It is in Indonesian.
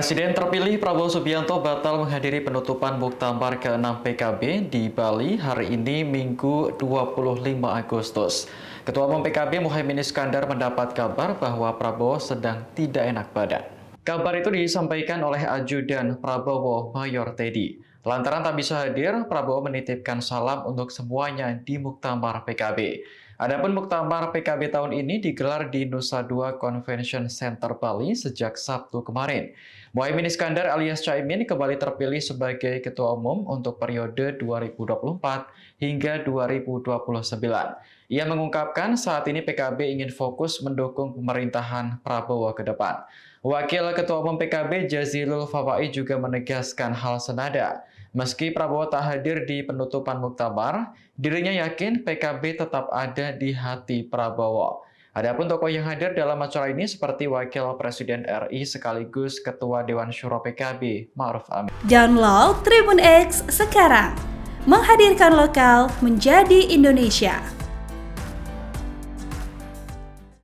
Presiden terpilih Prabowo Subianto batal menghadiri penutupan Muktamar ke-6 PKB di Bali hari ini Minggu 25 Agustus. Ketua Umum PKB Muhaimin Iskandar mendapat kabar bahwa Prabowo sedang tidak enak badan. Kabar itu disampaikan oleh ajudan Prabowo Mayor Teddy. Lantaran tak bisa hadir, Prabowo menitipkan salam untuk semuanya di Muktamar PKB. Adapun Muktamar PKB tahun ini digelar di Nusa Dua Convention Center Bali sejak Sabtu kemarin. Muhaimin Iskandar alias Caimin kembali terpilih sebagai Ketua Umum untuk periode 2024 hingga 2029. Ia mengungkapkan saat ini PKB ingin fokus mendukung pemerintahan Prabowo ke depan. Wakil Ketua Umum PKB Jazilul Fawai juga menegaskan hal senada. Meski Prabowo tak hadir di penutupan Muktamar, dirinya yakin PKB tetap ada di hati Prabowo. Adapun tokoh yang hadir dalam acara ini seperti Wakil Presiden RI sekaligus Ketua Dewan Syuro PKB, Ma'ruf Amin. Download Tribun X sekarang, menghadirkan lokal menjadi Indonesia.